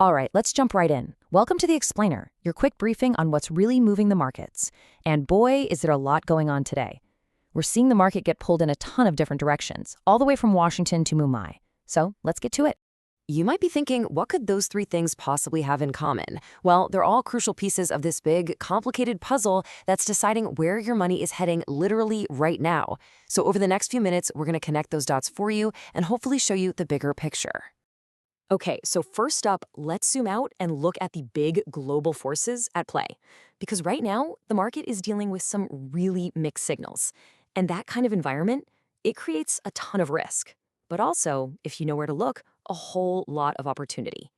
All right, let's jump right in. Welcome to The Explainer, your quick briefing on what's really moving the markets. And boy, is there a lot going on today. We're seeing the market get pulled in a ton of different directions, all the way from Washington to Mumbai. So let's get to it. You might be thinking, what could those three things possibly have in common? Well, they're all crucial pieces of this big, complicated puzzle that's deciding where your money is heading literally right now. So over the next few minutes, we're going to connect those dots for you and hopefully show you the bigger picture. Okay, so first up, let's zoom out and look at the big global forces at play. Because right now, the market is dealing with some really mixed signals. And that kind of environment, it creates a ton of risk. But also, if you know where to look, a whole lot of opportunity.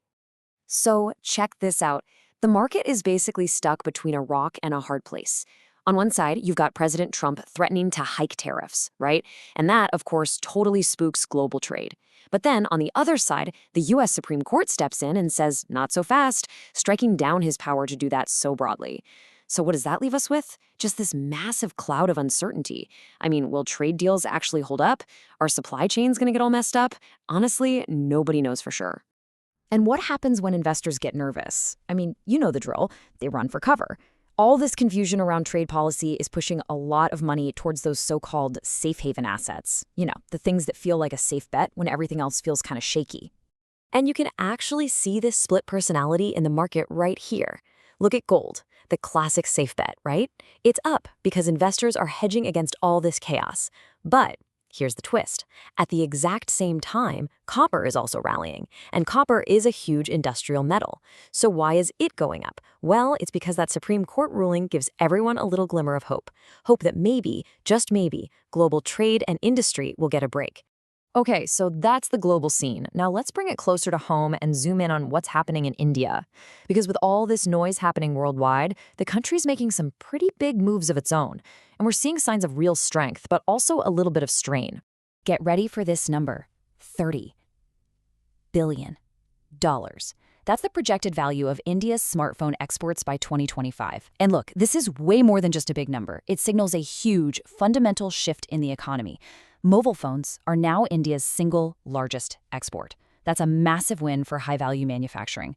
So check this out. The market is basically stuck between a rock and a hard place. On one side, you've got President Trump threatening to hike tariffs, right? And that, of course, totally spooks global trade. But then, on the other side, the US Supreme Court steps in and says, not so fast, striking down his power to do that so broadly. So what does that leave us with? Just this massive cloud of uncertainty. I mean, will trade deals actually hold up? Are supply chains going to get all messed up? Honestly, nobody knows for sure. And what happens when investors get nervous? I mean, you know the drill. They run for cover. All this confusion around trade policy is pushing a lot of money towards those so-called safe haven assets. You know, the things that feel like a safe bet when everything else feels kind of shaky. And you can actually see this split personality in the market right here. Look at gold, the classic safe bet, right? It's up because investors are hedging against all this chaos. But here's the twist. At the exact same time, copper is also rallying, and copper is a huge industrial metal. So why is it going up? Well, it's because that Supreme Court ruling gives everyone a little glimmer of hope. Hope that maybe, just maybe, global trade and industry will get a break. Okay, so that's the global scene. Now let's bring it closer to home and zoom in on what's happening in India. Because with all this noise happening worldwide, the country's making some pretty big moves of its own. And we're seeing signs of real strength, but also a little bit of strain. Get ready for this number, $30 billion. That's the projected value of India's smartphone exports by 2025. And look, this is way more than just a big number. It signals a huge, fundamental shift in the economy. Mobile phones are now India's single largest export. That's a massive win for high-value manufacturing.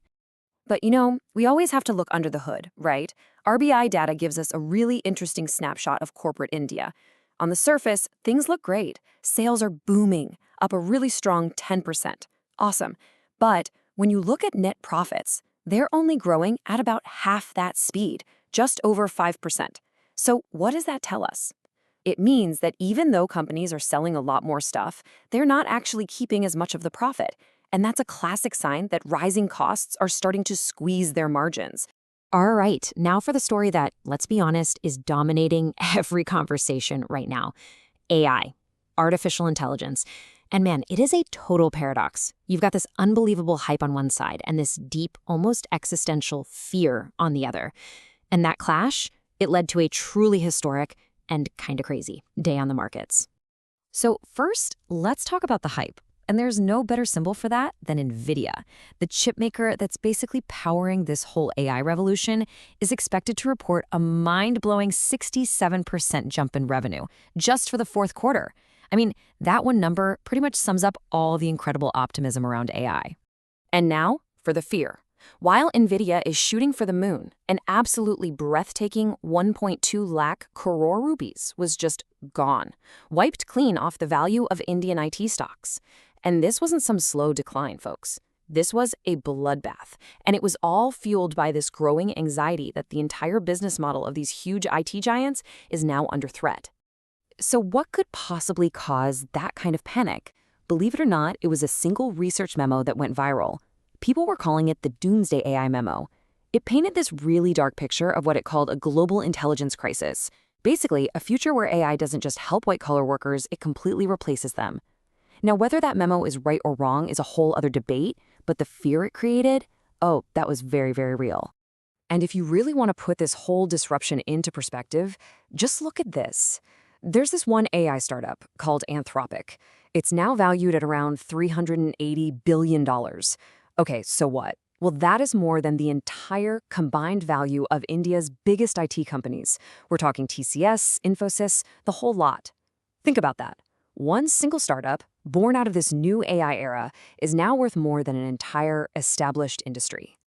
But you know, we always have to look under the hood, right? RBI data gives us a really interesting snapshot of corporate India. On the surface, things look great. Sales are booming, up a really strong 10%. Awesome. But when you look at net profits, they're only growing at about half that speed, just over 5%. So what does that tell us? It means that even though companies are selling a lot more stuff, they're not actually keeping as much of the profit. And that's a classic sign that rising costs are starting to squeeze their margins. All right, now for the story that, let's be honest, is dominating every conversation right now. AI, artificial intelligence. And man, it is a total paradox. You've got this unbelievable hype on one side and this deep, almost existential fear on the other. And that clash, it led to a truly historic and kind of crazy day on the markets. So first, let's talk about the hype. And there's no better symbol for that than NVIDIA. The chip maker that's basically powering this whole AI revolution is expected to report a mind-blowing 67% jump in revenue just for the fourth quarter. I mean, that one number pretty much sums up all the incredible optimism around AI. And now for the fear. While NVIDIA is shooting for the moon, an absolutely breathtaking 1.2 lakh crore rupees was just gone, wiped clean off the value of Indian IT stocks. And this wasn't some slow decline, folks. This was a bloodbath, and it was all fueled by this growing anxiety that the entire business model of these huge IT giants is now under threat. So what could possibly cause that kind of panic? Believe it or not, it was a single research memo that went viral. People were calling it the Doomsday AI memo. It painted this really dark picture of what it called a global intelligence crisis. Basically, a future where AI doesn't just help white-collar workers, it completely replaces them. Now, whether that memo is right or wrong is a whole other debate, but the fear it created, oh, that was very, very real. And if you really want to put this whole disruption into perspective, just look at this. There's this one AI startup called Anthropic. It's now valued at around $380 billion. Okay, so what? Well, that is more than the entire combined value of India's biggest IT companies. We're talking TCS, Infosys, the whole lot. Think about that. one single startup, born out of this new AI era, is now worth more than an entire established industry.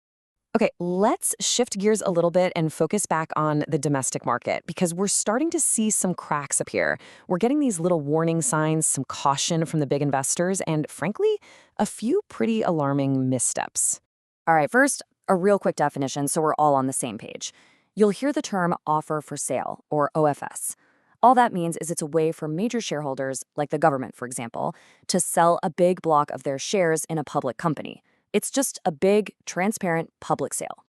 Okay, let's shift gears a little bit and focus back on the domestic market because we're starting to see some cracks appear. We're getting these little warning signs, some caution from the big investors, and frankly, a few pretty alarming missteps. All right, first, a real quick definition so we're all on the same page. You'll hear the term offer for sale, or OFS. All that means is it's a way for major shareholders, like the government, for example, to sell a big block of their shares in a public company. It's just a big, transparent public sale.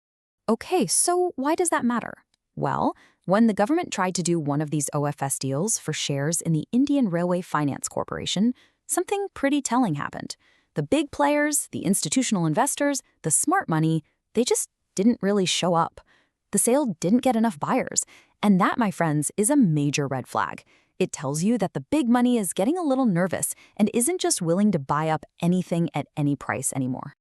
Okay, so why does that matter? Well, when the government tried to do one of these OFS deals for shares in the Indian Railway Finance Corporation, something pretty telling happened. The big players, the institutional investors, the smart money, they just didn't really show up. The sale didn't get enough buyers, and that, my friends, is a major red flag. It tells you that the big money is getting a little nervous and isn't just willing to buy up anything at any price anymore.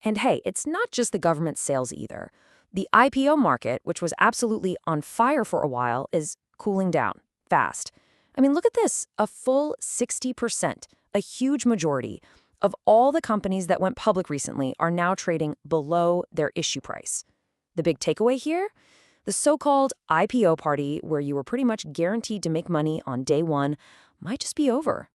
And hey, it's not just the government sales either. The IPO market, which was absolutely on fire for a while, is cooling down fast. I mean, look at this, a full 60%, a huge majority, of all the companies that went public recently are now trading below their issue price. The big takeaway here? The so-called IPO party, where you were pretty much guaranteed to make money on day one, might just be over.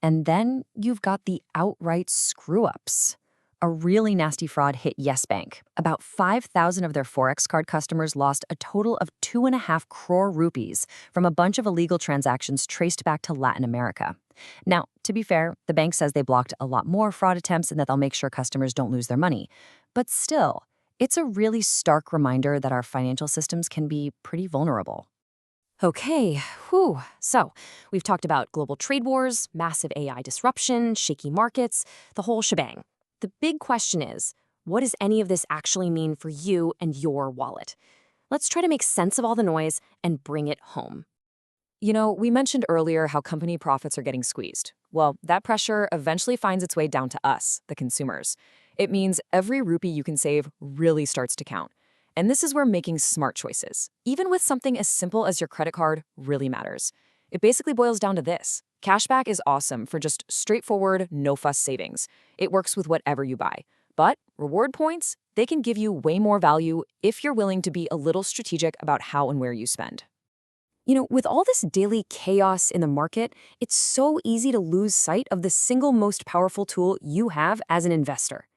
And then you've got the outright screw-ups. A really nasty fraud hit Yes Bank. About 5,000 of their Forex card customers lost a total of 2.5 crore rupees from a bunch of illegal transactions traced back to Latin America. Now, to be fair, the bank says they blocked a lot more fraud attempts and that they'll make sure customers don't lose their money. But still, it's a really stark reminder that our financial systems can be pretty vulnerable. Okay, So, we've talked about global trade wars, massive AI disruption, shaky markets, the whole shebang. The big question is, what does any of this actually mean for you and your wallet? Let's try to make sense of all the noise and bring it home. You know, we mentioned earlier how company profits are getting squeezed. Well, that pressure eventually finds its way down to us, the consumers. It means every rupee you can save really starts to count. And this is where making smart choices, even with something as simple as your credit card, really matters. It basically boils down to this. Cashback is awesome for just straightforward, no-fuss savings. It works with whatever you buy. But reward points, they can give you way more value if you're willing to be a little strategic about how and where you spend. You know, with all this daily chaos in the market, it's so easy to lose sight of the single most powerful tool you have as an investor.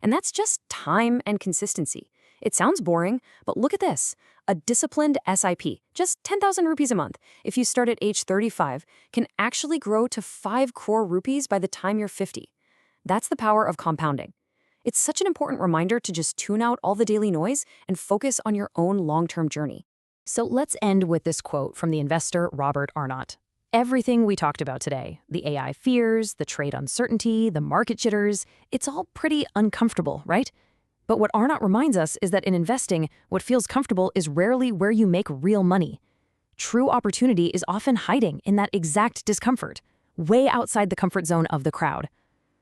And that's just time and consistency. It sounds boring, but look at this. A disciplined SIP, just 10,000 rupees a month, if you start at age 35, can actually grow to 5 crore rupees by the time you're 50. That's the power of compounding. It's such an important reminder to just tune out all the daily noise and focus on your own long-term journey. So let's end with this quote from the investor Robert Arnott. Everything we talked about today, the AI fears, the trade uncertainty, the market jitters, it's all pretty uncomfortable, right? But what Arnott reminds us is that in investing, what feels comfortable is rarely where you make real money. True opportunity is often hiding in that exact discomfort, way outside the comfort zone of the crowd.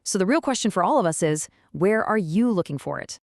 So the real question for all of us is, where are you looking for it?